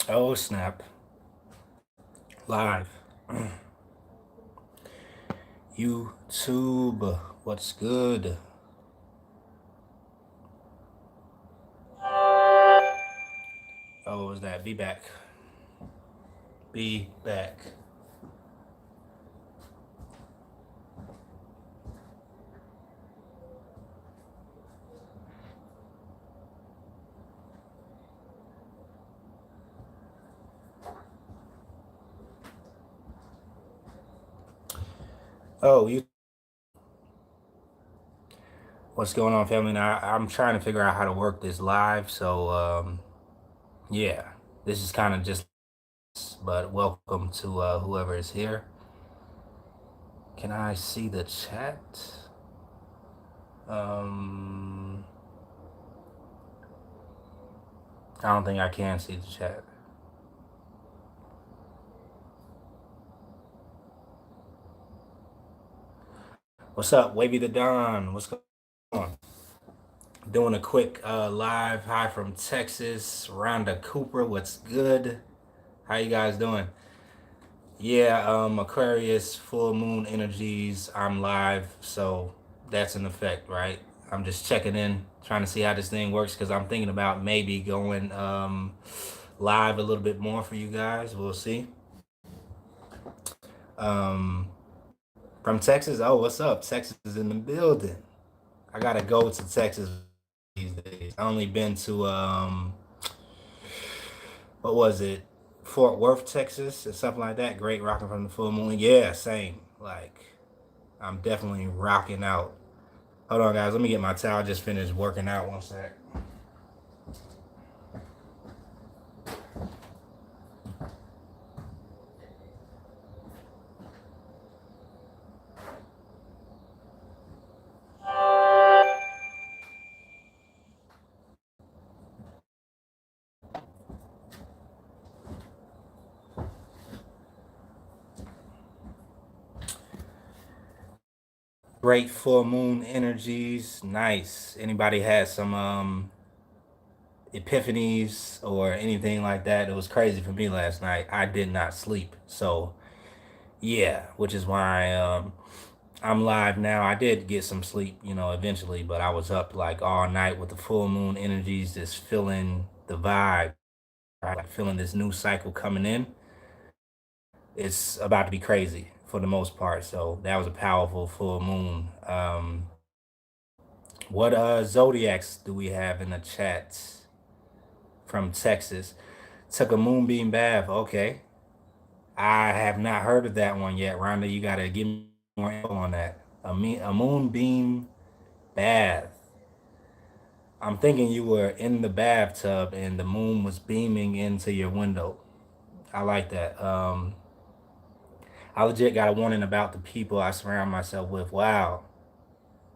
Oh, snap. Live. YouTube. What's good? Oh, what was that? Be back. Be back. Oh, you. What's going on, family? Now, I'm trying to figure out how to work this live. So, yeah. This is kind of just, but welcome to whoever is here. Can I see the chat? Um, I don't think I can see the chat. What's up, Wavy the Don? What's going on? Doing a quick live hi from Texas. Rhonda Cooper, what's good? How you guys doing? Yeah, Aquarius, full moon energies. I'm live, so that's an effect, right? I'm just checking in, trying to see how this thing works because I'm thinking about maybe going live a little bit more for you guys. We'll see. Um, from Texas. Oh, what's up? Texas is in the building. I gotta go to Texas these days. I only been to what was it? Fort Worth, Texas, or something like that. Great rocking from the full moon. Yeah, same. Like I'm definitely rocking out. Hold on, guys. Let me get my towel. I just finished working out. One sec. Great full moon energies. Nice. Anybody had some epiphanies or anything like that? It was crazy for me last night. I did not sleep. So yeah, which is why I'm live now. I did get some sleep, eventually, but I was up like all night with the full moon energies, just feeling the vibe, right? Like feeling this new cycle coming in. It's about to be crazy for the most part. So that was a powerful full moon. What zodiacs do we have in the chat from Texas? Took a moonbeam bath. Okay. I have not heard of that one yet. Rhonda, you gotta give me more info on that. A moonbeam bath. I'm thinking you were in the bathtub and the moon was beaming into your window. I like that. I legit got a warning about the people I surround myself with. Wow.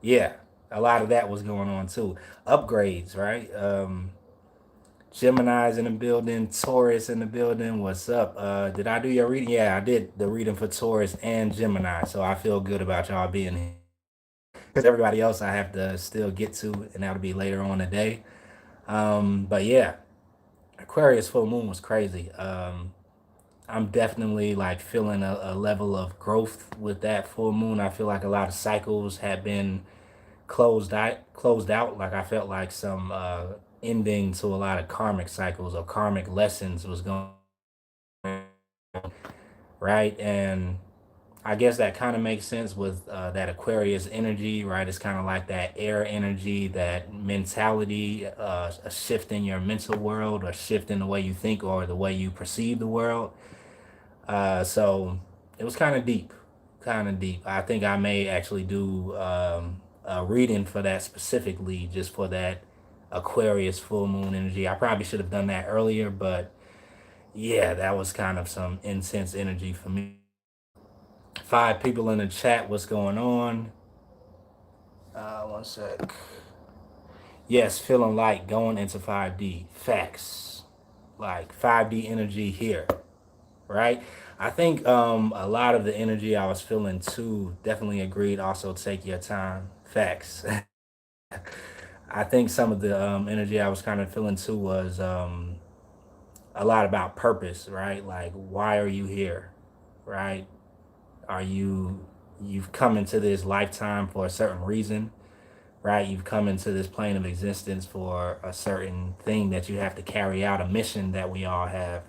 Yeah, a lot of that was going on too. Upgrades, right? Gemini's in the building, Taurus in the building. What's up? Did I do your reading? Yeah, I did the reading for Taurus and Gemini. So I feel good about y'all being here. Because everybody else I have to still get to, and that'll be later on today. But yeah, Aquarius full moon was crazy. I'm definitely like feeling a level of growth with that full moon. I feel like a lot of cycles have been closed out. Like I felt like some ending to a lot of karmic cycles or karmic lessons was going right, and I guess that kind of makes sense with that Aquarius energy, right? It's kind of like that air energy, that mentality, a shift in your mental world, a shift in the way you think or the way you perceive the world. So it was kind of deep, kind of deep. I think I may actually do a reading for that specifically, just for that Aquarius full moon energy. I probably should have done that earlier, but yeah, that was kind of some intense energy for me. Five people in the chat, what's going on? One sec. Yes, feeling like going into 5D. Facts. Like 5D energy here, right? I think a lot of the energy I was feeling too, definitely agreed. Also, take your time. Facts. I think some of the energy I was kind of feeling too was a lot about purpose, right? Like, why are you here, right? Are you've come into this lifetime for a certain reason, right? You've come into this plane of existence for a certain thing that you have to carry out, a mission that we all have.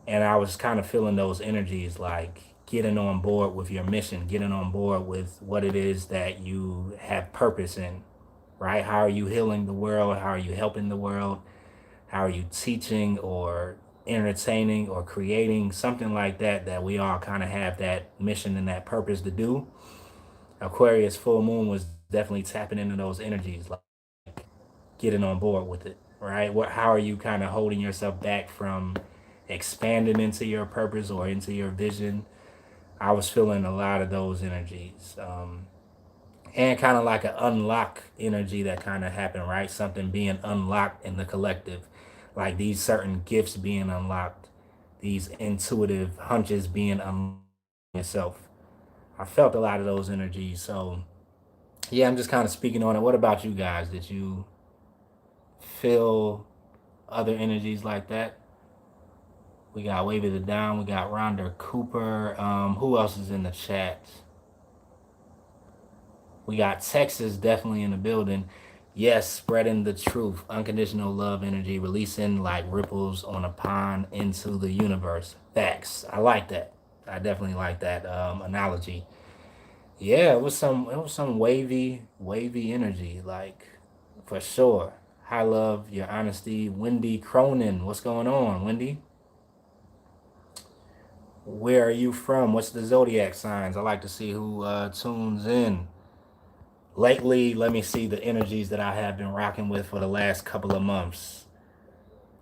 And I was kind of feeling those energies, like getting on board with your mission, getting on board with what it is that you have purpose in, right? How are you healing the world? How are you helping the world? How are you teaching or entertaining or creating something like that, that we all kind of have that mission and that purpose to do? Aquarius full moon was definitely tapping into those energies, like getting on board with it, right? How are you kind of holding yourself back from expanding into your purpose or into your vision? I was feeling a lot of those energies. And kind of like an unlock energy that kind of happened, right? Something being unlocked in the collective, like these certain gifts being unlocked, these intuitive hunches being unlocked yourself. I felt a lot of those energies. So yeah, I'm just kind of speaking on it. What about you guys? Did you feel other energies like that? We got Wavy the Down. We got Rhonda Cooper. Who else is in the chat? We got Texas definitely in the building. Yes, spreading the truth, unconditional love energy, releasing like ripples on a pond into the universe. Facts. I like that. I definitely like that analogy. Yeah, it was some wavy energy, like for sure. High love, your honesty. Wendy Cronin, what's going on, Wendy? Where are you from? What's the zodiac signs? I like to see who tunes in. Lately, let me see the energies that I have been rocking with for the last couple of months.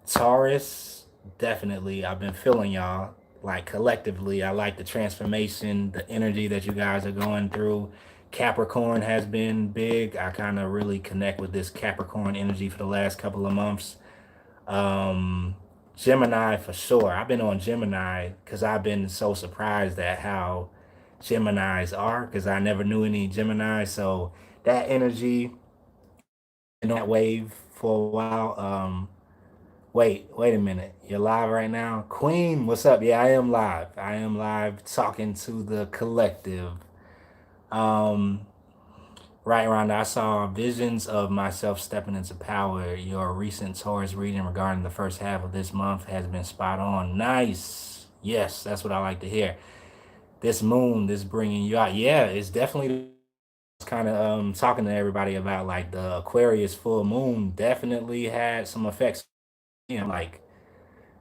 Taurus, definitely. I've been feeling y'all. Like collectively, I like the transformation, the energy that you guys are going through. Capricorn has been big. I kind of really connect with this Capricorn energy for the last couple of months. Um, Gemini for sure. I've been on Gemini because I've been so surprised at how Geminis are, because I never knew any Gemini. So that energy and that wave for a while. Wait a minute. You're live right now? Queen, what's up? Yeah, I am live. I am live talking to the collective. Um, right, Rhonda, I saw visions of myself stepping into power. Your recent Taurus reading regarding the first half of this month has been spot on. Nice. Yes, that's what I like to hear. This moon, this bringing you out. Yeah, it's definitely kind of talking to everybody about, like, the Aquarius full moon definitely had some effects. Like,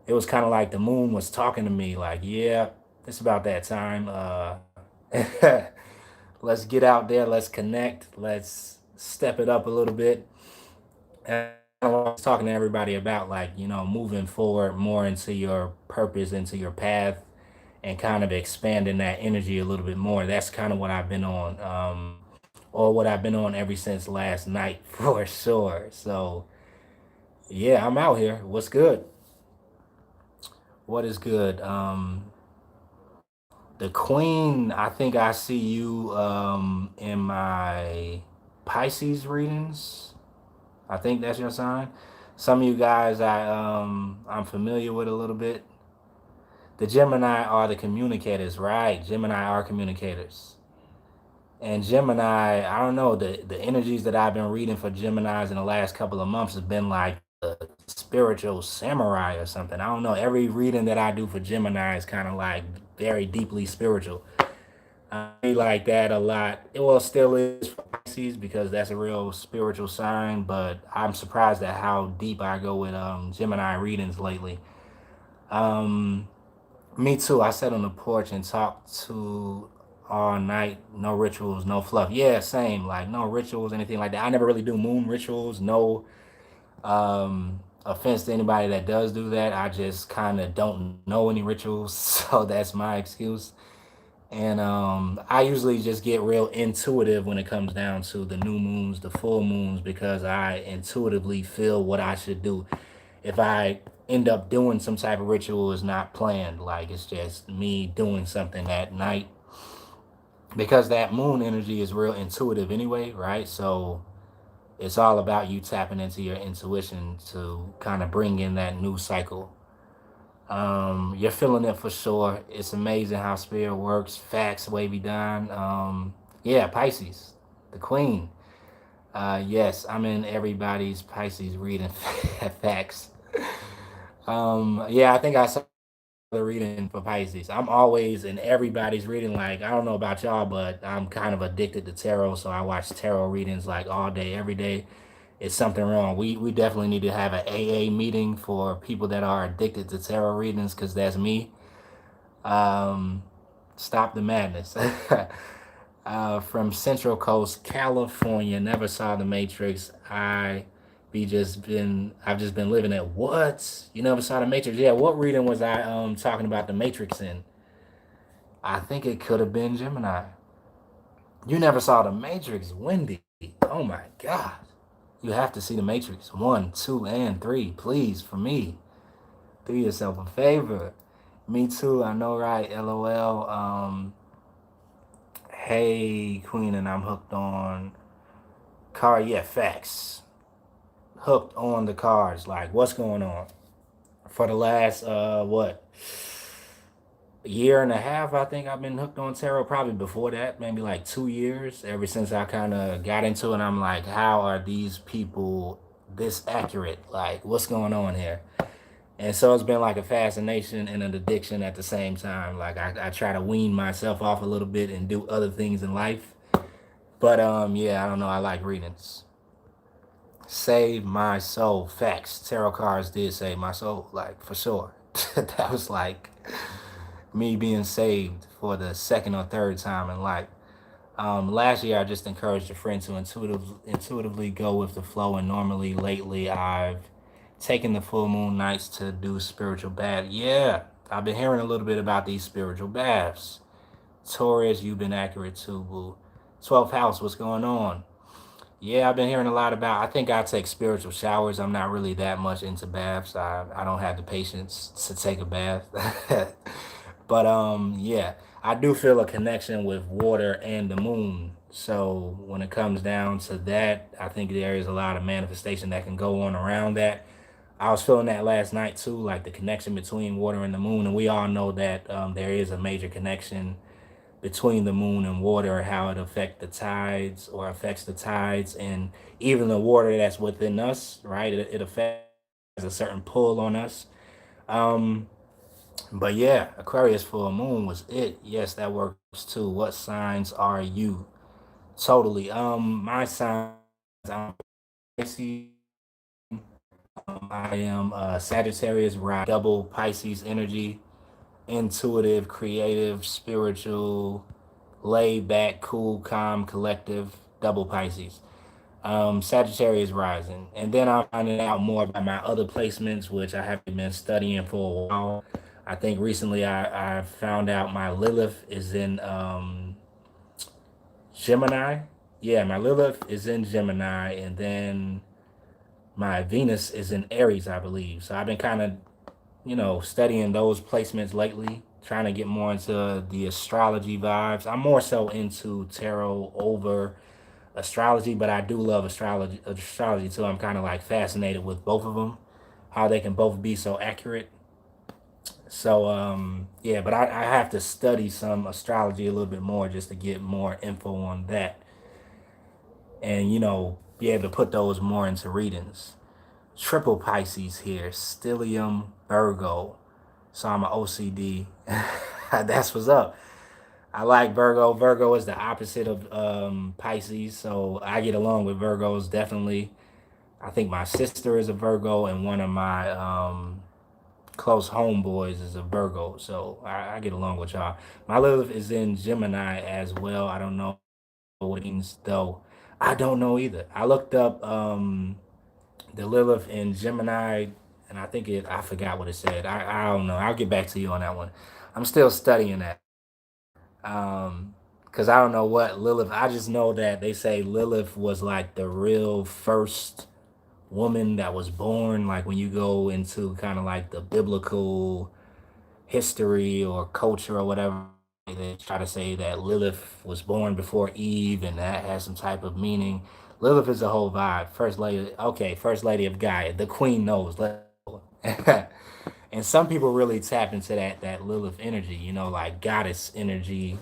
it was kind of like the moon was talking to me, like, yeah, it's about that time. Let's get out there, let's connect, let's step it up a little bit. And I was talking to everybody about, like, moving forward more into your purpose, into your path, and kind of expanding that energy a little bit more. That's kind of what I've been on, or what I've been on ever since last night for sure. So yeah, I'm out here. What's good? What is good? The Queen, I think I see you in my Pisces readings. I think that's your sign. Some of you guys I'm familiar with a little bit. The Gemini are the communicators, right? Gemini are communicators. And Gemini, I don't know, the energies that I've been reading for Geminis in the last couple of months has been like a spiritual samurai or something. I don't know. Every reading that I do for Gemini is kind of like very deeply spiritual. I like that a lot. It well still is for Pisces because that's a real spiritual sign, but I'm surprised at how deep I go with Gemini readings lately. Um, Me too. I sat on the porch and talked to all night. No rituals, no fluff. Yeah, same. Like no rituals, anything like that. I never really do moon rituals. No offense to anybody that does do that. I just kind of don't know any rituals, so that's my excuse. And I usually just get real intuitive when it comes down to the new moons, the full moons, because I intuitively feel what I should do. If I end up doing some type of ritual, is not planned. Like it's just me doing something at night, because that moon energy is real intuitive anyway, right? So it's all about you tapping into your intuition to kind of bring in that new cycle. You're feeling it for sure. It's amazing how spirit works. Facts, wavy down. Yeah, Pisces, the queen. Yes, I'm in everybody's Pisces reading facts. Yeah, I think I saw the reading for Pisces. I'm always in everybody's reading. Like, I don't know about y'all, but I'm kind of addicted to tarot, so I watch tarot readings like all day, every day. It's something wrong. We definitely need to have an AA meeting for people that are addicted to tarot readings, because that's me. Um, Stop the madness. From Central Coast, California. Never saw the Matrix. I've just been living it. What? You never saw the Matrix? Yeah. What reading was I talking about the Matrix in? I think it could have been Gemini. You never saw the Matrix, Wendy. Oh my God. You have to see the Matrix 1, 2, and 3, please, for me. Do yourself a favor. Me too. I know, right? LOL. Hey, Queen, and I'm hooked on car. Yeah, facts. Hooked on the cars. Like, what's going on? For the last what, year and a half, I think I've been hooked on tarot. Probably before that, maybe like 2 years. Ever since I kind of got into it, I'm like, how are these people this accurate? Like, what's going on here? And so it's been like a fascination and an addiction at the same time. Like, I try to wean myself off a little bit and do other things in life. But yeah, I don't know. I like readings. Save my soul. Facts. Tarot cards did save my soul, like, for sure. That was like me being saved for the second or third time in life. Last year, I just encouraged a friend to intuitively go with the flow, and normally lately, I've taken the full moon nights to do spiritual bath. Yeah, I've been hearing a little bit about these spiritual baths. Taurus, you've been accurate too, boo. 12th house, what's going on? Yeah, I've been hearing a lot about. I think I take spiritual showers. I'm not really that much into baths. I don't have the patience to take a bath. But yeah, I do feel a connection with water and the moon. So when it comes down to that, I think there is a lot of manifestation that can go on around that. I was feeling that last night too, like the connection between water and the moon, and we all know that there is a major connection between the moon and water, how it affects the tides or affects the tides, and even the water that's within us, right? It affects a certain pull on us. Um, but yeah, Aquarius full moon was it. Yes, that works too. What signs are you? Totally. My signs, I'm Pisces. I am Sagittarius, right? Double Pisces energy, intuitive, creative, spiritual, laid back, cool, calm, collective, double Pisces. Sagittarius rising. And then I'm finding out more about my other placements, which I haven't been studying for a while. I think recently I found out my Lilith is in Gemini. Yeah, my Lilith is in Gemini, and then my Venus is in Aries, I believe. So I've been kind of, studying those placements lately, trying to get more into the astrology vibes. I'm more so into tarot over astrology, but I do love astrology too. I'm kind of like fascinated with both of them, how they can both be so accurate. So yeah, but I have to study some astrology a little bit more just to get more info on that, and be able to put those more into readings. Triple Pisces here, Stellium Virgo. So I'm an OCD. That's what's up. I like Virgo. Virgo is the opposite of Pisces, so I get along with Virgos definitely. I think my sister is a Virgo, and one of my close homeboys is a Virgo, so I get along with y'all. My Lilith is in Gemini as well. I don't know what it means though. I don't know either. I looked up the Lilith in Gemini, and I forgot what it said. I don't know. I'll get back to you on that one. I'm still studying that. Because I don't know what Lilith. I just know that they say Lilith was like the real first woman that was born. Like when you go into kind of like the biblical history or culture or whatever, they try to say that Lilith was born before Eve, and that has some type of meaning. Lilith is a whole vibe. First lady, okay, first lady of Gaia, the queen knows. And And some people really tap into that Lilith energy, you know, like goddess energy.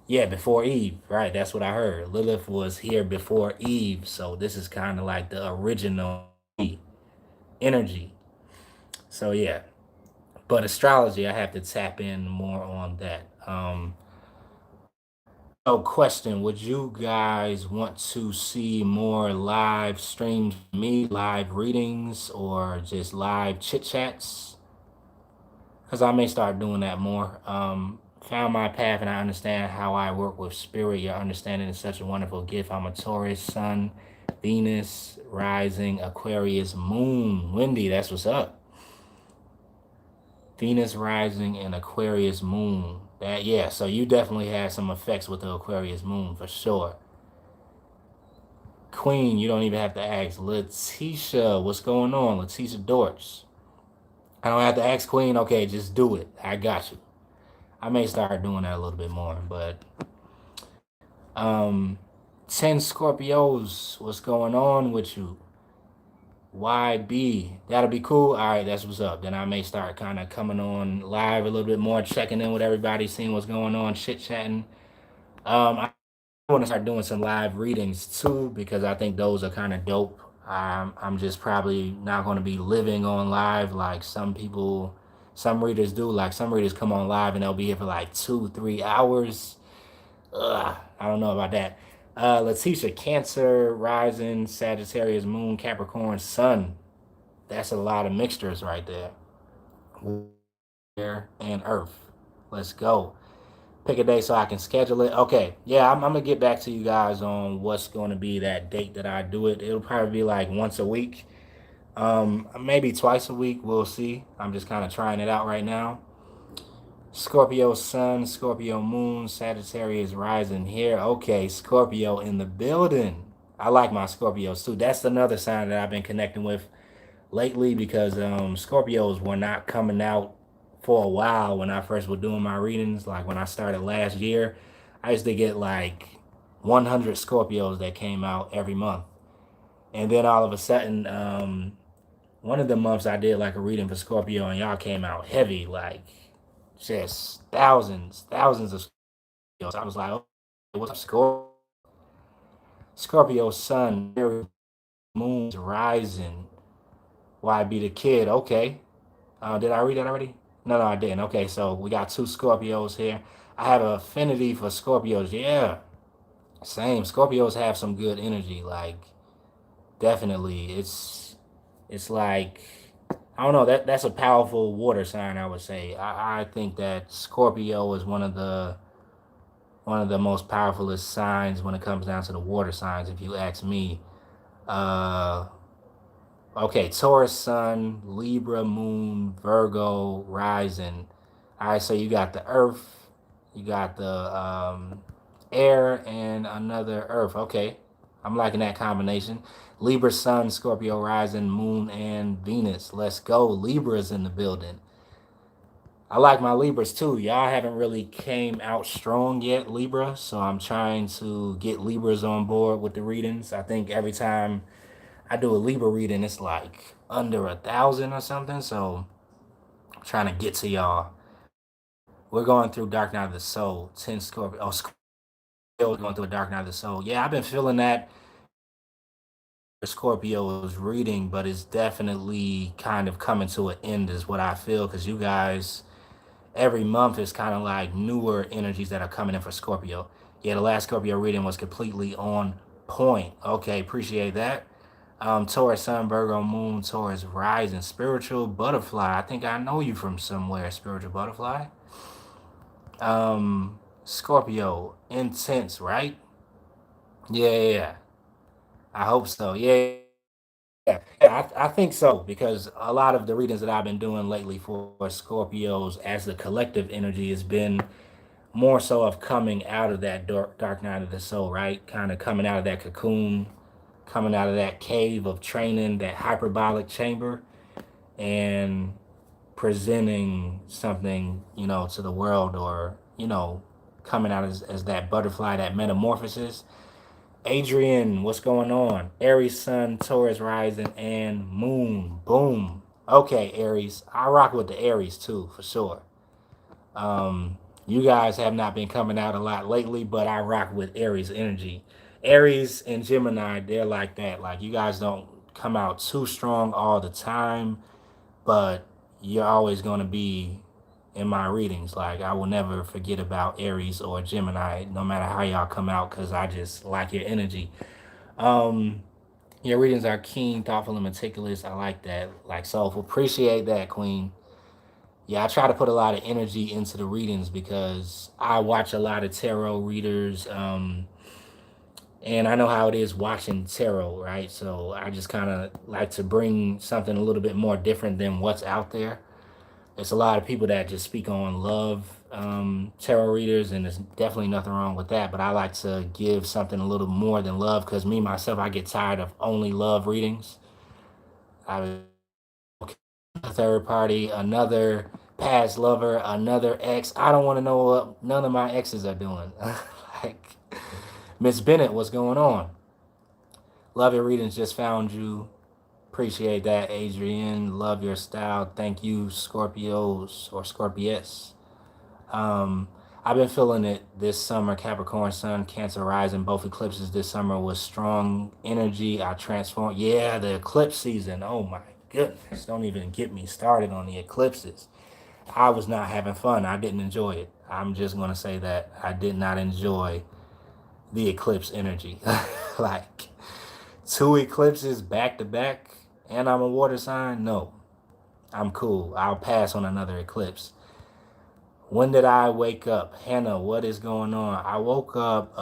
Yeah, before Eve, right? That's what I heard. Lilith was here before Eve, so this is kind of like the original energy. So yeah, but astrology, I have to tap in more on that. So, question: would you guys want to see more live streams, from me, live readings, or just live chit chats? Because I may start doing that more. Found my path and I understand how I work with spirit. Your understanding is such a wonderful gift. I'm a Taurus, Sun, Venus, rising, Aquarius, Moon. Wendy, that's what's up. Venus rising and Aquarius moon. That yeah, so you definitely had some effects with the Aquarius moon for sure. Queen, you don't even have to ask. Letitia, what's going on? Letitia Dortch. I don't have to ask Queen. Okay, just do it. I got you. I may start doing that a little bit more, but um, 10 Scorpios, what's going on with you? YB, that'll be cool. All right, that's what's up. Then I may start kind of coming on live a little bit more, checking in with everybody, seeing what's going on, chit chatting. I want to start doing some live readings too because I think those are kind of dope. I'm just probably not going to be living on live like some people, some readers do. Like some readers come on live and they'll be here for like 2, 3 hours. Ugh, I don't know about that. Letitia, Cancer, Rising, Sagittarius, Moon, Capricorn, Sun. That's a lot of mixtures right there. Air and Earth. Let's go. Pick a day so I can schedule it. Okay, yeah, I'm gonna get back to you guys on what's going to be that date that I do it. It'll probably be like once a week, maybe twice a week. We'll see. I'm just kind of trying it out right now. Scorpio Sun, Scorpio Moon, Sagittarius rising here. Okay, Scorpio in the building. I like my Scorpios too. That's another sign that I've been connecting with lately because Scorpios were not coming out for a while when I first was doing my readings. Like when I started last year, I used to get like 100 Scorpios that came out every month. And then all of a sudden, one of the months I did like a reading for Scorpio and y'all came out heavy, like just thousands of Scorpios. I was like, oh, what's up, Scorpio? Scorpio Sun, Moon's rising. Why be the kid? Okay. Did I read that already? No, I didn't. Okay, so we got two Scorpios here. I have an affinity for Scorpios. Yeah, same. Scorpios have some good energy. Like, definitely, it's like I don't know. That's a powerful water sign. I would say. I think that Scorpio is one of the most powerfulest signs when it comes down to the water signs. If you ask me. Uh, Okay, Taurus Sun, Libra Moon, Virgo Rising. All right, so you got the Earth, you got the air, and another Earth. Okay, I'm liking that combination. Libra Sun, Scorpio Rising, Moon, and Venus. Let's go. Libra's in the building. I like my Libras too. Y'all haven't really came out strong yet, Libra. So I'm trying to get Libras on board with the readings. I think every time I do a Libra reading, it's like under 1,000 or something. So I'm trying to get to y'all. We're going through Dark Night of the Soul. 10 Scorpio. Oh, Scorpio going through a Dark Night of the Soul. Yeah, I've been feeling that Scorpio's reading, but it's definitely kind of coming to an end, is what I feel. Because you guys, every month is kind of like newer energies that are coming in for Scorpio. Yeah, the last Scorpio reading was completely on point. Okay, appreciate that. Taurus Sun, Virgo Moon, Taurus Rising, Spiritual Butterfly. I think I know you from somewhere, Spiritual Butterfly. Scorpio, Intense, right? Yeah. I hope so. Yeah. I think so because a lot of the readings that I've been doing lately for Scorpios as the collective energy has been more so of coming out of that dark night of the soul, right? Kind of coming out of that cocoon, coming out of that cave of training, that hyperbolic chamber, and presenting something, to the world or, coming out as that butterfly, that metamorphosis. Adrian, what's going on? Aries Sun, Taurus Rising, and Moon. Boom. Okay, Aries. I rock with the Aries too, for sure. You guys have not been coming out a lot lately, but I rock with Aries energy. Aries and Gemini, they're like that. Like you guys don't come out too strong all the time, but you're always going to be in my readings. Like I will never forget about Aries or Gemini, no matter how y'all come out, because I just like your energy. Um, your readings are keen, thoughtful, and meticulous. I like that. Like soulful. Appreciate that, Queen. Yeah, I try to put a lot of energy into the readings because I watch a lot of tarot readers, and I know how it is watching tarot, right? So I just kind of like to bring something a little bit more different than what's out there. There's a lot of people that just speak on love tarot readers, and there's definitely nothing wrong with that. But I like to give something a little more than love because me myself, I get tired of only love readings. I a third party, another past lover, another ex. I don't want to know what none of my exes are doing. Like, Miss Bennett, what's going on? Love your readings, just found you. Appreciate that, Adrian. Love your style. Thank you, Scorpios or Scorpius. Um, I've been feeling it this summer. Capricorn Sun, Cancer Rising, both eclipses this summer was strong energy. I transformed. Yeah, the eclipse season. Oh my goodness. Don't even get me started on the eclipses. I was not having fun. I didn't enjoy it. I'm just going to say that I did not enjoy the eclipse energy. Like two eclipses back to back, and I'm a water sign. No, I'm cool. I'll pass on another eclipse. When did I wake up? Hannah, what is going on? I woke up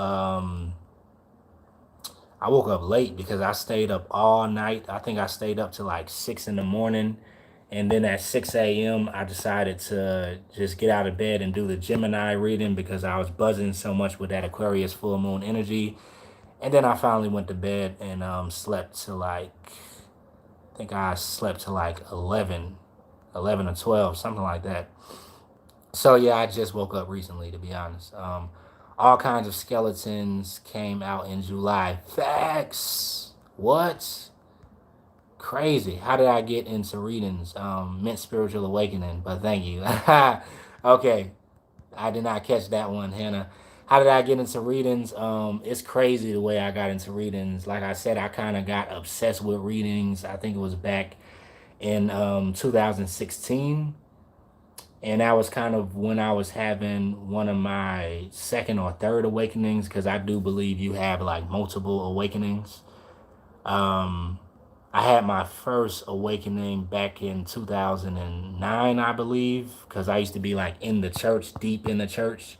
late because I stayed up all night. I think I stayed up to like 6 in the morning. And then at 6 a.m., I decided to just get out of bed and do the Gemini reading because I was buzzing so much with that Aquarius full moon energy. And then I finally went to bed and slept to like, I think I slept to like 11 or 12, something like that. So yeah, I just woke up recently, to be honest. All kinds of skeletons came out in July. Facts. What? Crazy. How did I get into readings? Meant spiritual awakening, but thank you. Okay, I did not catch that one, Hannah. How did I get into readings? It's crazy the way I got into readings. Like I said, I kind of got obsessed with readings. I think it was back in 2016, and that was kind of when I was having one of my second or third awakenings, because I do believe you have like multiple awakenings. Um, I had my first awakening back in 2009, I believe, because I used to be like in the church, deep in the church.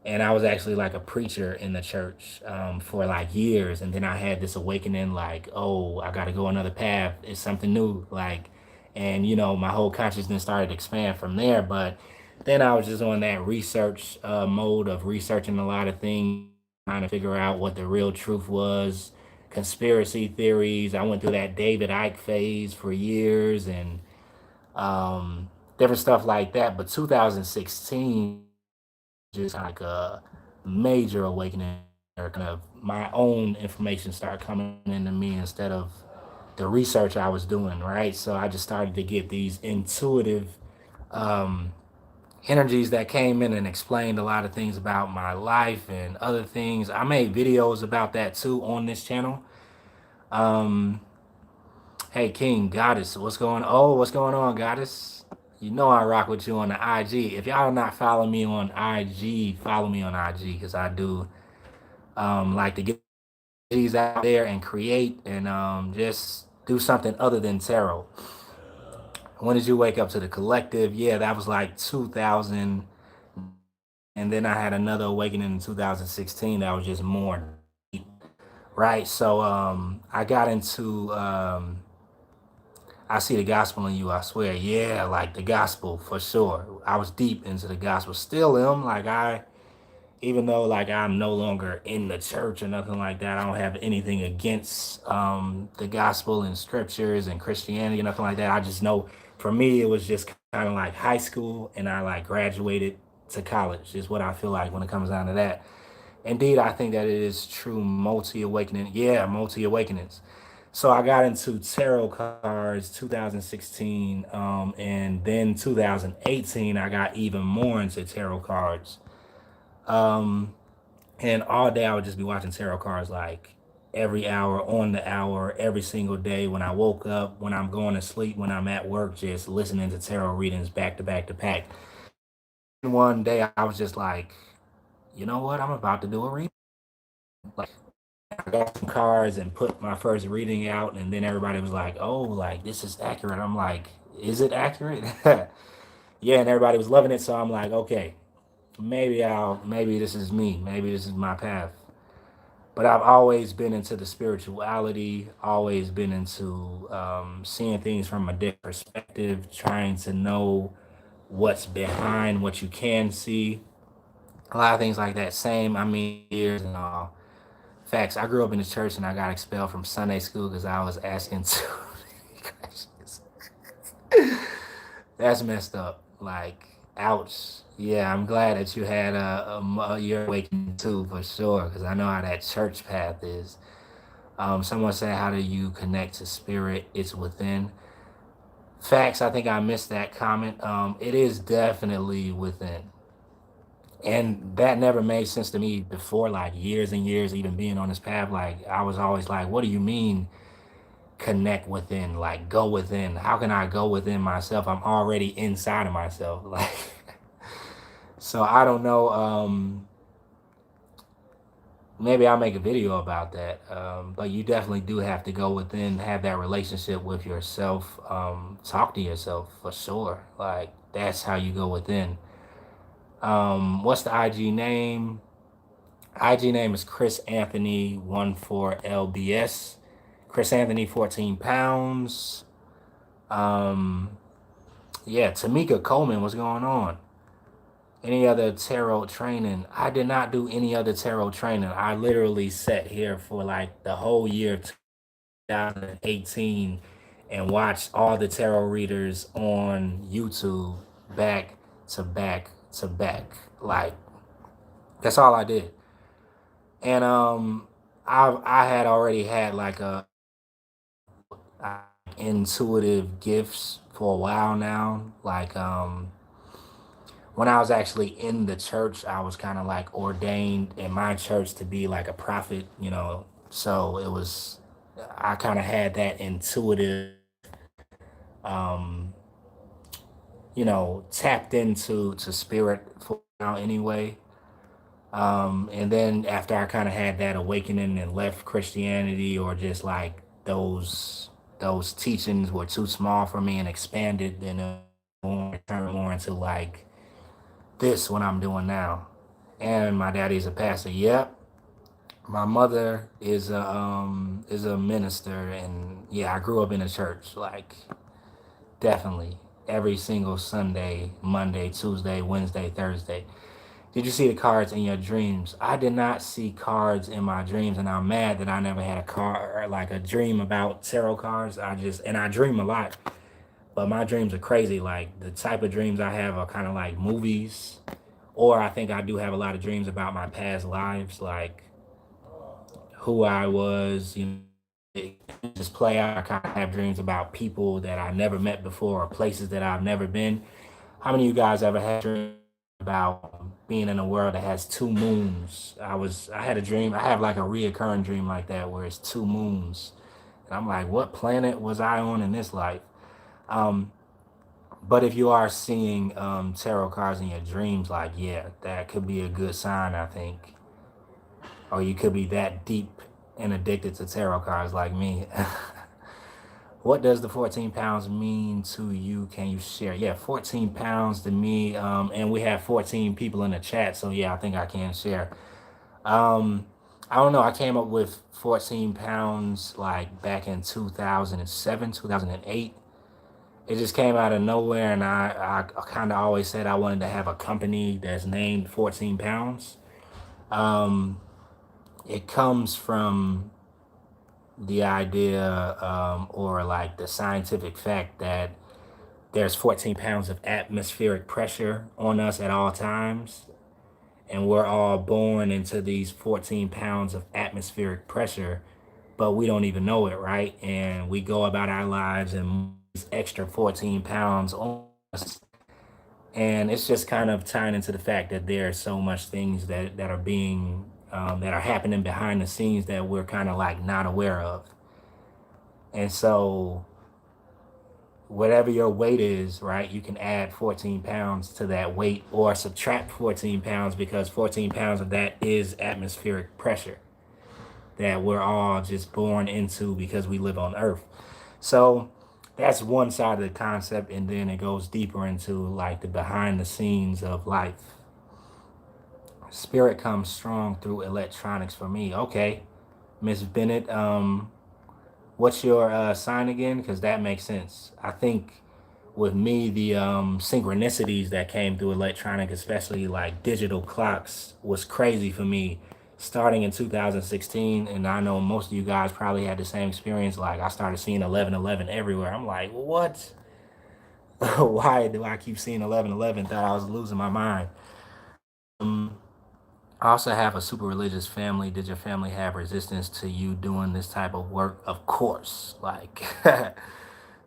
And I was actually like a preacher in the church for like years. And then I had this awakening like, oh, I got to go another path. It's something new. Like, and my whole consciousness started to expand from there. But then I was just on that research mode of researching a lot of things, trying to figure out what the real truth was, conspiracy theories. I went through that David Icke phase for years and different stuff like that. But 2016, just like a major awakening, or kind of my own information started coming into me instead of the research I was doing, right? So I just started to get these intuitive um, energies that came in and explained a lot of things about my life and other things. I made videos about that too on this channel. Um, hey, King, Goddess, what's going on? Oh, what's going on, Goddess? You know I rock with you on the IG. If y'all not follow me on IG, follow me on IG because I do like to get these out there and create and just do something other than tarot. When did you wake up to the collective? Yeah, that was like 2000. And then I had another awakening in 2016 that was just more right. So I got into I see the gospel in you, I swear. Yeah, like the gospel for sure. I was deep into the gospel. Still am. Like even though like I'm no longer in the church or nothing like that, I don't have anything against the gospel and scriptures and Christianity or nothing like that. I just know for me it was just kind of like high school and I like graduated to college is what I feel like when it comes down to that. Indeed, I think that it is true multi awakening. Yeah, multi awakenings. So I got into tarot cards 2016, and then 2018 I got even more into tarot cards. Um, and all day I would just be watching tarot cards like every hour, on the hour, every single day. When I woke up, when I'm going to sleep, when I'm at work, just listening to tarot readings back to back to back. One day I was just like, you know what? I'm about to do a reading. Like, I got some cards and put my first reading out, and then everybody was like, "Oh, like this is accurate." I'm like, "Is it accurate?" Yeah, and everybody was loving it. So I'm like, "Okay, maybe this is me. Maybe this is my path." But I've always been into the spirituality. Always been into seeing things from a different perspective, trying to know what's behind what you can see. A lot of things like that. Same, I mean, years and all. Facts. I grew up in the church and I got expelled from Sunday school because I was asking too many questions. That's messed up. Like, ouch. Yeah, I'm glad that you had your awakening too, for sure, because I know how that church path is. Someone said, "How do you connect to spirit? It's within." Facts. I think I missed that comment. It is definitely within, and that never made sense to me before. Like years and years, even being on this path, like I was always like, "What do you mean?" Connect within, like go within. How can I go within myself? I'm already inside of myself. Like so I don't know. Maybe I'll make a video about that. But you definitely do have to go within, have that relationship with yourself, talk to yourself for sure. Like that's how you go within. What's the IG name? IG name is Chris Anthony 14LBS. Chris Anthony 14 pounds. Um, Yeah, Tamika Coleman, what's going on? Any other tarot training? I did not do any other tarot training. I literally sat here for like the whole year 2018 and watched all the tarot readers on YouTube back to back to back. Like that's all I did. And I had already had like a intuitive gifts for a while now. Like when I was actually in the church, I was kind of like ordained in my church to be like a prophet, you know. So it was, I kind of had that intuitive, um, tapped into to spirit for now anyway. And then after I kind of had that awakening and left Christianity, or just like those teachings were too small for me and expanded and turned more into like this what I'm doing now. And my daddy's a pastor. Yep. My mother is a minister, and yeah, I grew up in a church. Like definitely every single Sunday, Monday, Tuesday, Wednesday, Thursday. Did you see the cards in your dreams? I did not see cards in my dreams, and I'm mad that I never had a card or like a dream about tarot cards. I dream a lot, but my dreams are crazy. Like the type of dreams I have are kind of like movies, or I think I do have a lot of dreams about my past lives, like who I was, just play out. I kind of have dreams about people that I never met before or places that I've never been. How many of you guys ever had dreams about being in a world that has two moons? I had a dream, I have like a reoccurring dream like that where it's two moons. And I'm like, what planet was I on in this life? Um, but if you are seeing tarot cards in your dreams, like, yeah, that could be a good sign, I think. Or you could be that deep and addicted to tarot cards like me. What does the 14 pounds mean to you? Can you share? Yeah, 14 pounds to me. And we have 14 people in the chat. So, yeah, I think I can share. Um, I don't know. I came up with 14 pounds like back in 2007, 2008. It just came out of nowhere. And I kind of always said I wanted to have a company that's named 14 pounds. Um, it comes from the idea or like the scientific fact that there's 14 pounds of atmospheric pressure on us at all times, and we're all born into these 14 pounds of atmospheric pressure, but we don't even know it, right? And we go about our lives and these extra 14 pounds on us. And it's just kind of tying into the fact that there are so much things that are being that are happening behind the scenes that we're kind of like not aware of. And so whatever your weight is, right, you can add 14 pounds to that weight or subtract 14 pounds, because 14 pounds of that is atmospheric pressure that we're all just born into because we live on Earth. So that's one side of the concept, and then it goes deeper into like the behind the scenes of life. Spirit comes strong through electronics for me. Okay, Miss Bennett, what's your sign again? Because that makes sense. I think with me, the synchronicities that came through electronic, especially like digital clocks, was crazy for me starting in 2016. And I know most of you guys probably had the same experience. Like I started seeing 1111 everywhere. I'm like, what? Why do I keep seeing 1111? Thought I was losing my mind. Um, I also have a super religious family. Did your family have resistance to you doing this type of work? Of course. Like,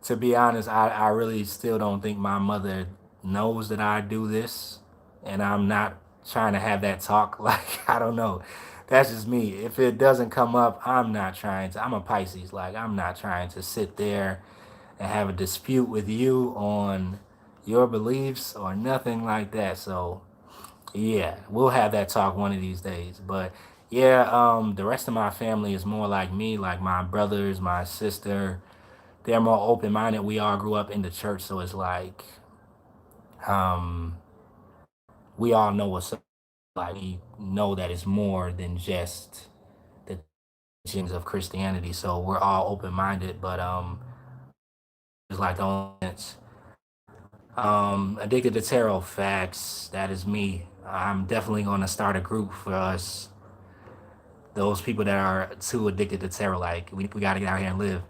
to be honest, I really still don't think my mother knows that I do this. And I'm not trying to have that talk. Like, I don't know. That's just me. If it doesn't come up, I'm not trying to. I'm a Pisces. Like, I'm not trying to sit there and have a dispute with you on your beliefs or nothing like that. So, yeah, we'll have that talk one of these days. But yeah, the rest of my family is more like me, like my brothers, my sister. They're more open minded. We all grew up in the church, so it's like um, we all know what's up. Like we know that it's more than just the teachings of Christianity. So we're all open minded, but it's like the only sense. Addicted to tarot facts. That is me. I'm definitely gonna start a group for us, those people that are too addicted to tarot. Like we got to get out here and live.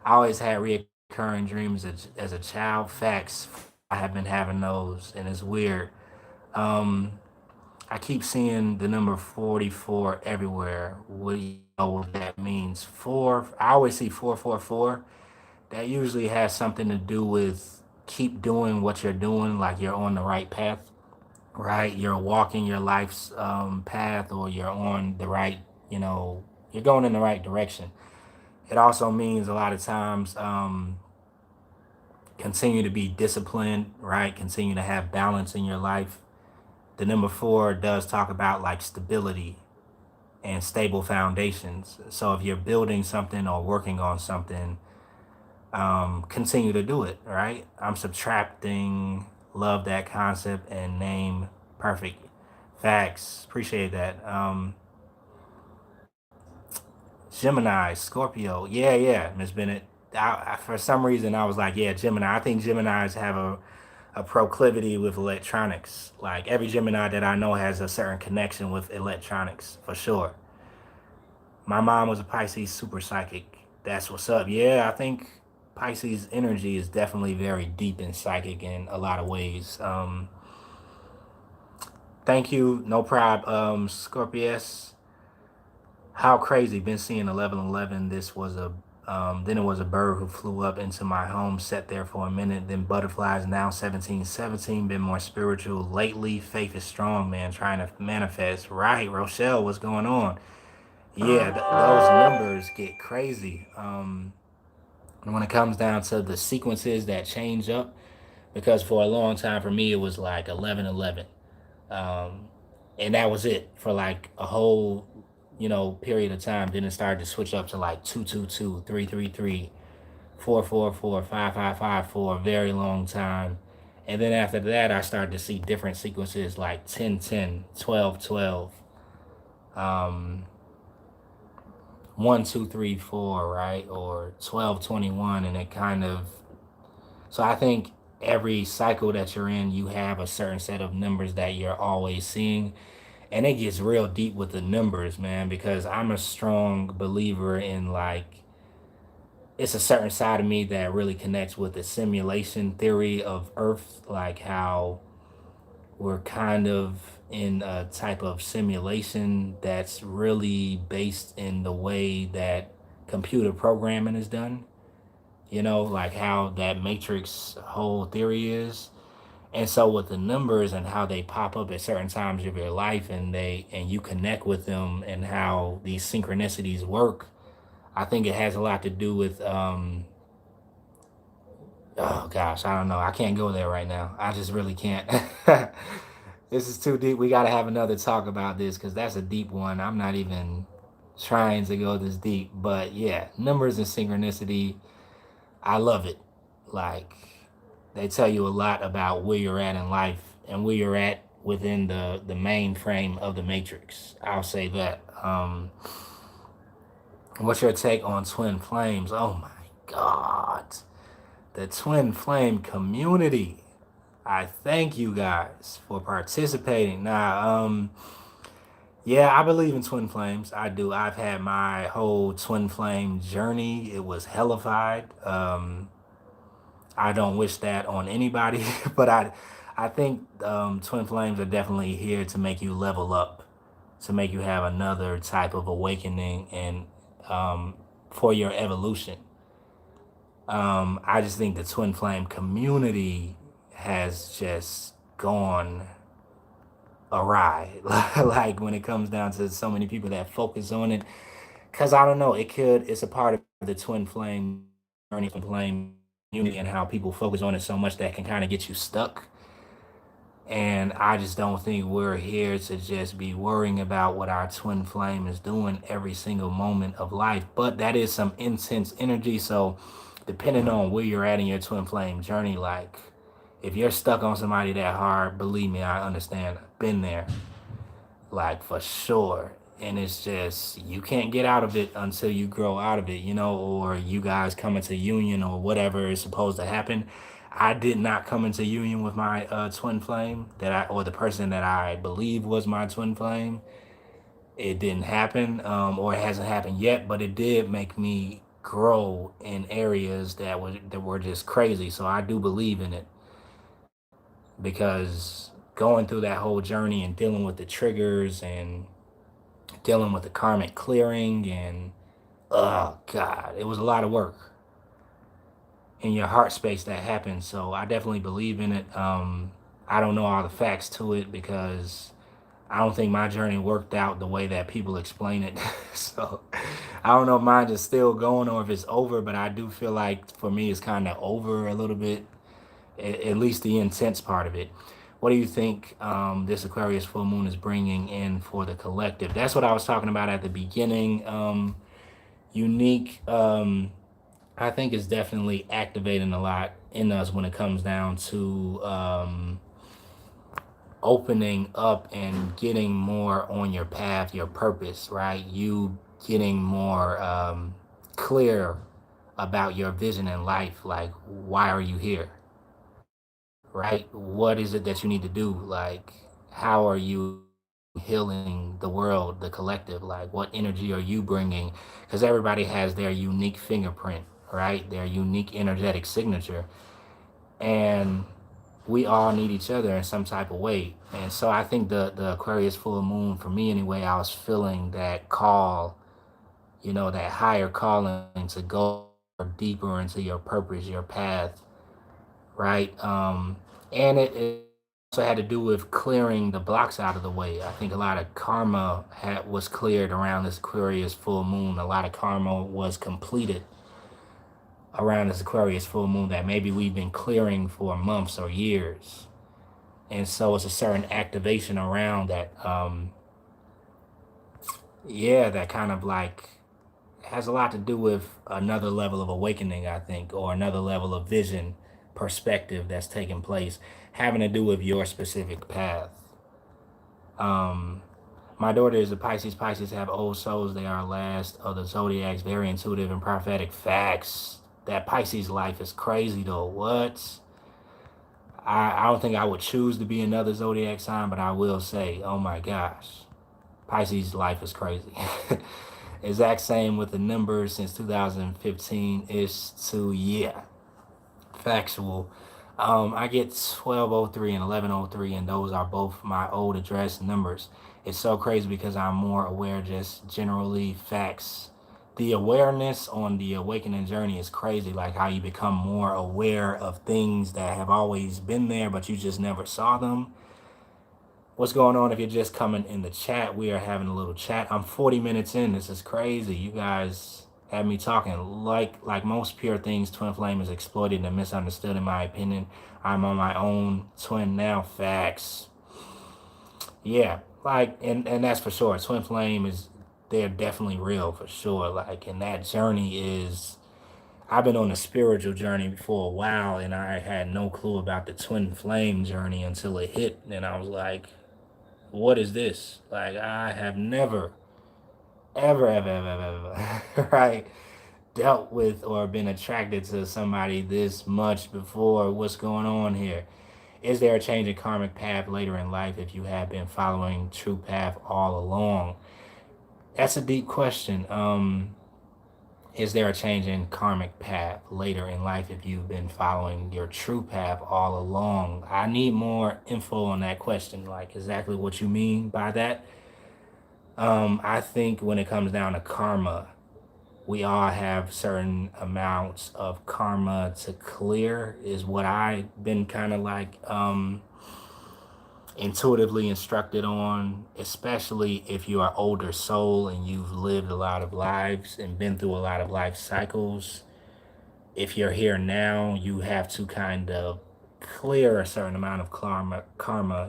I always had reoccurring dreams as a child. Facts. I have been having those, and it's weird. Um, I keep seeing the number 44 everywhere. What do you know what that means? Four. I always see 444. That usually has something to do with keep doing what you're doing, like you're on the right path, right? You're walking your life's path, or you're on the right, you know, you're going in the right direction. It also means a lot of times continue to be disciplined, right? Continue to have balance in your life. The number four does talk about like stability and stable foundations. So if you're building something or working on something, continue to do it, right? I'm subtracting, love that concept, and name perfect. Facts, appreciate that. Gemini, Scorpio, yeah, Miss Bennett. For some reason, I was like, yeah, Gemini. I think Geminis have a proclivity with electronics. Like every Gemini that I know has a certain connection with electronics, for sure. My mom was a Pisces super psychic. That's what's up. Yeah, I think Pisces energy is definitely very deep and psychic in a lot of ways. Thank you, no prob, Scorpius. How crazy! Been seeing 1111. This was a then it was a bird who flew up into my home, sat there for a minute. Then butterflies. Now 1717. Been more spiritual lately. Faith is strong, man. Trying to manifest. Right, Rochelle, what's going on? Yeah, those numbers get crazy. When it comes down to the sequences that change up, because for a long time for me it was like 1111, um, and that was it for like a whole period of time. Then it started to switch up to like 222, 333, 444, 555 for a very long time. And then after that, I started to see different sequences like 1010, 1212, um, 1234, right? Or 1221. And it kind of, so I think every cycle that you're in, you have a certain set of numbers that you're always seeing. And it gets real deep with the numbers, man, because I'm a strong believer in like, it's a certain side of me that really connects with the simulation theory of Earth, like how we're kind of in a type of simulation that's really based in the way that computer programming is done, like how that matrix whole theory is. And so with the numbers and how they pop up at certain times of your life, and you connect with them, and how these synchronicities work, I think it has a lot to do with oh gosh, I don't know. I can't go there right now. I just really can't. This is too deep. We got to have another talk about this because that's a deep one. I'm not even trying to go this deep, but yeah, numbers and synchronicity, I love it. Like, they tell you a lot about where you're at in life and where you're at within the main frame of the matrix. I'll say that. What's your take on twin flames? Oh my God, the twin flame community. I thank you guys for participating. Yeah, I believe in twin flames. I do. I've had my whole twin flame journey. It was hellified. I don't wish that on anybody, but I think twin flames are definitely here to make you level up, to make you have another type of awakening, and for your evolution. I just think the twin flame community has just gone awry. Like when it comes down to so many people that focus on it, because I don't know, it's a part of the twin flame journey, twin flame community, and how people focus on it so much that can kind of get you stuck. And I just don't think we're here to just be worrying about what our twin flame is doing every single moment of life. But that is some intense energy. So, depending on where you're at in your twin flame journey, like if you're stuck on somebody that hard, believe me, I understand. I've been there, like for sure. And it's just, you can't get out of it until you grow out of it, or you guys come into union or whatever is supposed to happen. I did not come into union with my twin flame or the person that I believe was my twin flame. It didn't happen, or it hasn't happened yet, but it did make me grow in areas that were just crazy. So I do believe in it, because going through that whole journey and dealing with the triggers and dealing with the karmic clearing, and oh God, it was a lot of work in your heart space that happened. So I definitely believe in it. I don't know all the facts to it because I don't think my journey worked out the way that people explain it. So I don't know if mine is still going or if it's over, but I do feel like for me it's kind of over a little bit, at least the intense part of it. What do you think this Aquarius full moon is bringing in for the collective? That's what I was talking about at the beginning. Unique, I think, is definitely activating a lot in us when it comes down to opening up and getting more on your path, your purpose, right? You getting more clear about your vision in life. Like, why are you here? Right? What is it that you need to do? Like, how are you healing the world, the collective? Like, what energy are you bringing? Because everybody has their unique fingerprint, right? Their unique energetic signature. And we all need each other in some type of way. And so I think the Aquarius full moon, for me anyway, I was feeling that call, that higher calling to go deeper into your purpose, your path, right? And it also had to do with clearing the blocks out of the way. I think a lot of karma was cleared around this Aquarius full moon. A lot of karma was completed around this Aquarius full moon that maybe we've been clearing for months or years. And so it's a certain activation around that. Yeah, that kind of like has a lot to do with another level of awakening, I think, or another level of vision, perspective that's taking place, having to do with your specific path. Um, my daughter is a Pisces. Pisces have old souls. They are last of the zodiacs, very intuitive and prophetic. Facts. That Pisces life is crazy though. What? I don't think I would choose to be another zodiac sign, but I will say, oh my gosh, Pisces life is crazy. Exact same with the numbers since 2015 is to, yeah, factual. I get 1203 and 1103, and those are both my old address numbers. It's so crazy because I'm more aware just generally facts the awareness on the awakening journey is crazy. Like how you become more aware of things that have always been there, but you just never saw them. What's going on? If you're just coming in the chat, we are having a little chat. I'm 40 minutes in. This is crazy. You guys have me talking like most pure things. Twin flame is exploited and misunderstood, in my opinion. I'm on my own twin now. Facts. Yeah, like and that's for sure. Twin flame is they're definitely real for sure. Like and that journey is I've been on a spiritual journey for a while and I had no clue about the twin flame journey until it hit and I was like, what is this? Like I have never ever right dealt with or been attracted to somebody this much before. What's going on here? Is there a change in karmic path later in life if you have been following true path all along? That's a deep question. Is there a change in karmic path later in life if you've been following your true path all along? I need more info on that question, like exactly what you mean by that. I think when it comes down to karma, we all have certain amounts of karma to clear, is what I've been kind of like intuitively instructed on, especially if you are older soul and you've lived a lot of lives and been through a lot of life cycles. If you're here now, you have to kind of clear a certain amount of karma,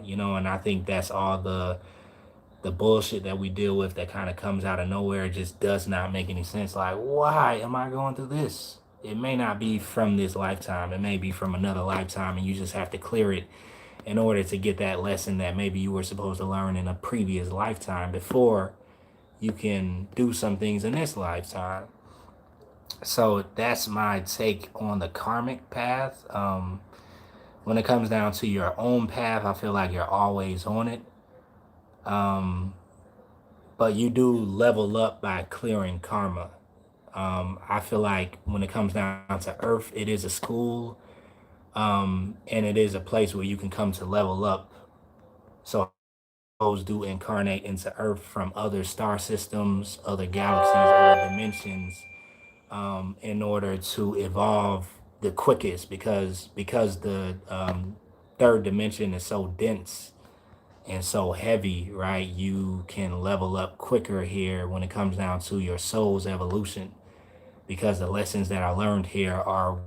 and I think that's all the bullshit that we deal with that kind of comes out of nowhere. It just does not make any sense. Like, why am I going through this? It may not be from this lifetime. It may be from another lifetime, and you just have to clear it in order to get that lesson that maybe you were supposed to learn in a previous lifetime before you can do some things in this lifetime. So that's my take on the karmic path. When it comes down to your own path, I feel like you're always on it. Um, but you do level up by clearing karma. I feel like when it comes down to Earth, it is a school, and it is a place where you can come to level up. So those do incarnate into Earth from other star systems, other galaxies, other dimensions, in order to evolve the quickest because the third dimension is so dense and so heavy, right? You can level up quicker here when it comes down to your soul's evolution because the lessons that I learned here are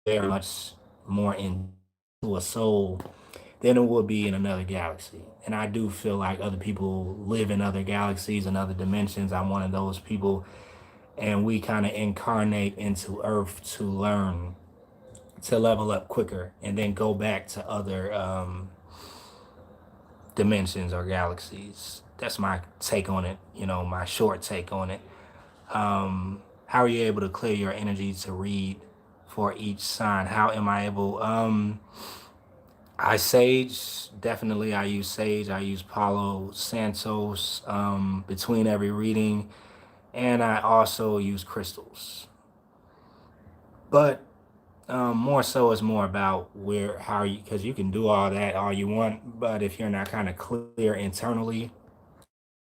very much more into a soul than it would be in another galaxy. And I do feel like other people live in other galaxies and other dimensions. I'm one of those people. And we kind of incarnate into Earth to learn, to level up quicker, and then go back to other dimensions or galaxies. That's my take on it, my short take on it. How are you able to clear your energy to read for each sign? How am I able? I sage, definitely. I use sage. I use Palo Santos between every reading, and I also use crystals. But more so is more about how you, because you can do all that all you want, but if you're not kind of clear internally,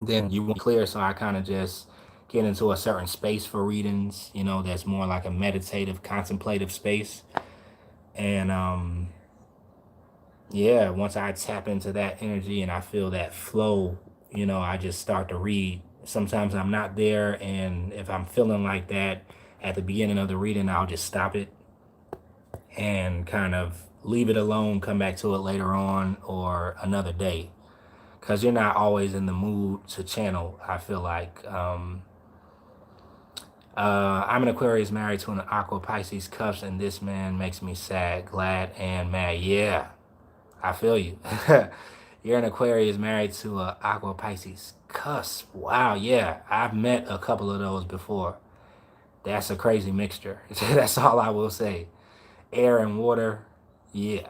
then you won't clear. So I kind of just get into a certain space for readings, that's more like a meditative, contemplative space. And yeah, once I tap into that energy and I feel that flow, I just start to read. Sometimes I'm not there, and if I'm feeling like that at the beginning of the reading, I'll just stop it and kind of leave it alone, come back to it later on or another day. Because you're not always in the mood to channel, I feel like. I'm an Aquarius married to an Aqua Pisces cuffs, and this man makes me sad, glad, and mad. Yeah, I feel you. You're an Aquarius married to a Aqua Pisces cusp. Wow, yeah. I've met a couple of those before. That's a crazy mixture. That's all I will say. Air and water, yeah.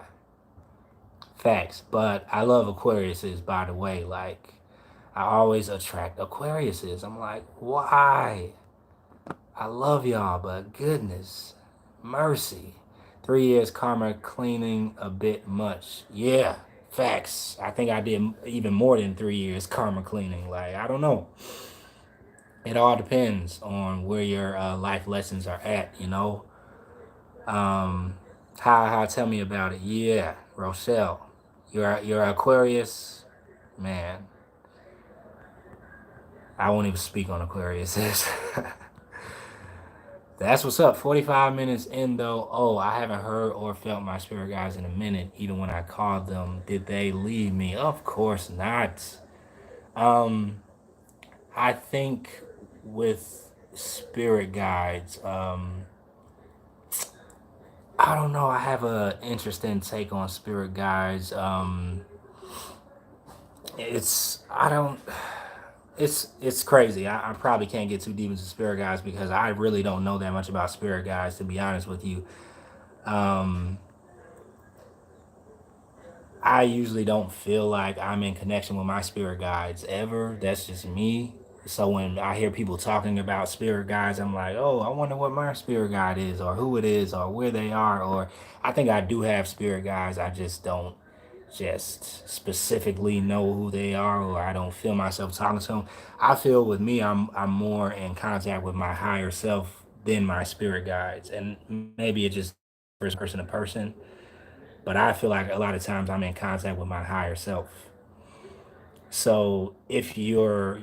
Facts. But I love Aquariuses, by the way. Like, I always attract Aquariuses. I'm like, why? I love y'all, but goodness, mercy. 3 years karma cleaning a bit much. Yeah, facts. I think I did even more than 3 years karma cleaning. Like, I don't know. It all depends on where your life lessons are at, you know. Um, how tell me about it? Yeah, Rochelle, you're Aquarius, man. I won't even speak on Aquarius. That's what's up. 45 minutes in though. Oh, I haven't heard or felt my spirit guides in a minute. Even when I called them, did they leave me? Of course not. Um, I think with spirit guides, I don't know. I have a interesting take on spirit guides. It's I don't. It's crazy. I probably can't get too deep into spirit guides because I really don't know that much about spirit guides, to be honest with you. Um, I usually don't feel like I'm in connection with my spirit guides ever. That's just me. So when I hear people talking about spirit guides, I'm like, oh, I wonder what my spirit guide is, or who it is, or where they are. Or I think I do have spirit guides. I just don't just specifically know who they are, or I don't feel myself talking to them. I feel with me, I'm more in contact with my higher self than my spirit guides, and maybe it just person to person. But I feel like a lot of times I'm in contact with my higher self. So if you're,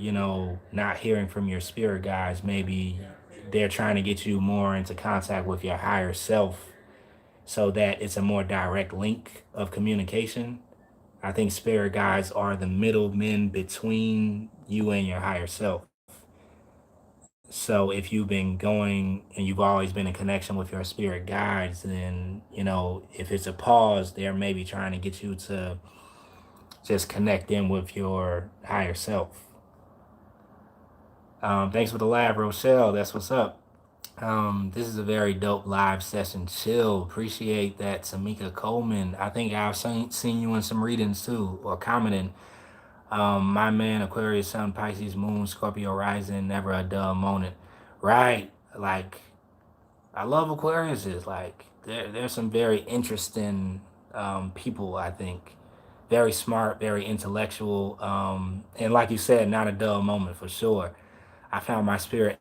not hearing from your spirit guides, maybe they're trying to get you more into contact with your higher self so that it's a more direct link of communication. I think spirit guides are the middlemen between you and your higher self. So if you've been going and you've always been in connection with your spirit guides, then, if it's a pause, they're maybe trying to get you to just connect in with your higher self. Thanks for the live, Rochelle. That's what's up. This is a very dope live session. Chill. Appreciate that, Tamika Coleman. I think I've seen you in some readings too, or commenting. My man, Aquarius, Sun, Pisces, Moon, Scorpio, Rising, never a dull moment. Right. Like, I love Aquariuses. Like, there's some very interesting people, I think. Very smart, very intellectual. And like you said, not a dull moment for sure. I found my spirit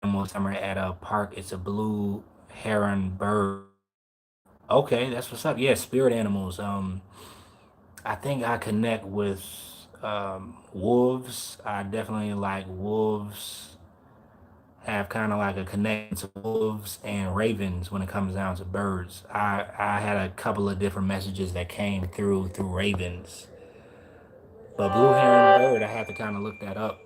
animal summer at a park. It's a blue heron bird. Okay, that's what's up. Yeah, spirit animals. I think I connect with wolves. I definitely like wolves. Have kind of like a connection to wolves and ravens when it comes down to birds. I had a couple of different messages that came through ravens, but blue heron bird, I had to kind of look that up.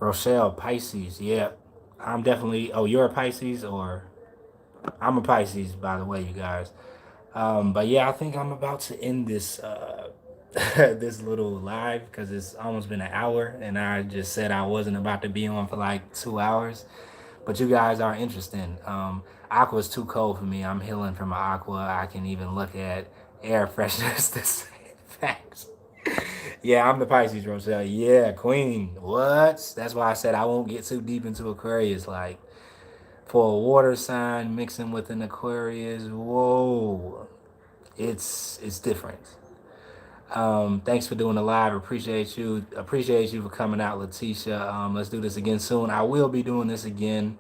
Rochelle, Pisces, yeah, I'm definitely. Oh, you're a Pisces, or I'm a Pisces, by the way, you guys. But yeah, I think I'm about to end this this little live because it's almost been an hour, and I just said I wasn't about to be on for like 2 hours. But you guys are interesting. Aqua's too cold for me. I'm healing from aqua. I can even look at air fresheners to say facts. Yeah, I'm the Pisces, Roselle. Yeah, Queen. What? That's why I said I won't get too deep into Aquarius. Like, for a water sign mixing with an Aquarius, whoa, it's different. Thanks for doing the live. Appreciate you. Appreciate you for coming out, Letitia. Let's do this again soon. I will be doing this again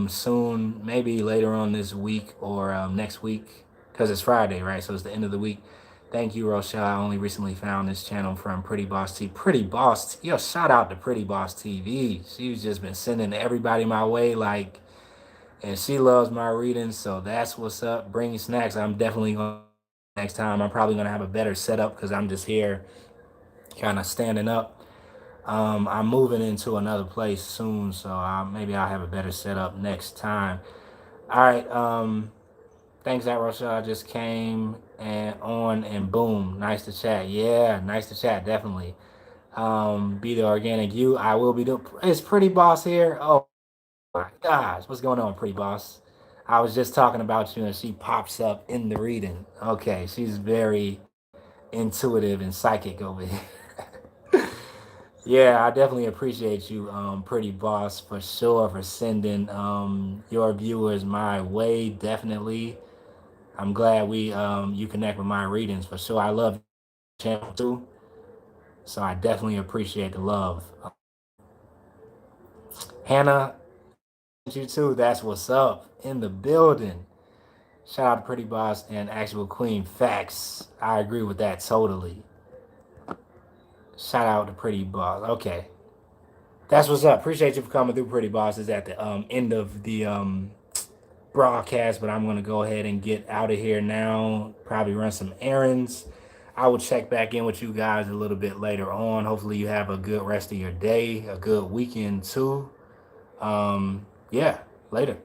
soon, maybe later on this week or next week, because it's Friday, right? So it's the end of the week. Thank you, Rochelle. I only recently found this channel from Pretty Boss T. Pretty Boss, yo, shout out to Pretty Boss TV. She's just been sending everybody my way, like, and she loves my readings. So that's what's up. Bring snacks. I'm definitely going next time. I'm probably gonna have a better setup because I'm just here, kind of standing up. I'm moving into another place soon, so maybe I'll have a better setup next time. All right. Thanks, that Rochelle. I just came and on and boom. Nice to chat. Yeah, nice to chat. Definitely. Be the organic you. I will be doing. It's Pretty Boss here. Oh my gosh, what's going on, Pretty Boss? I was just talking about you, and she pops up in the reading. Okay, she's very intuitive and psychic over here. Yeah, I definitely appreciate you, Pretty Boss, for sure, for sending your viewers my way. Definitely. I'm glad we you connect with my readings for sure. I love channel too. So I definitely appreciate the love. Hannah, you too. That's what's up in the building. Shout out to Pretty Boss and Actual Queen. Facts. I agree with that totally. Shout out to Pretty Boss. Okay. That's what's up. Appreciate you for coming through, Pretty Boss. Is at the end of the broadcast, but I'm going to go ahead and get out of here now. Probably run some errands. I will check back in with you guys a little bit later on. Hopefully, you have a good rest of your day, a good weekend too. Yeah, later.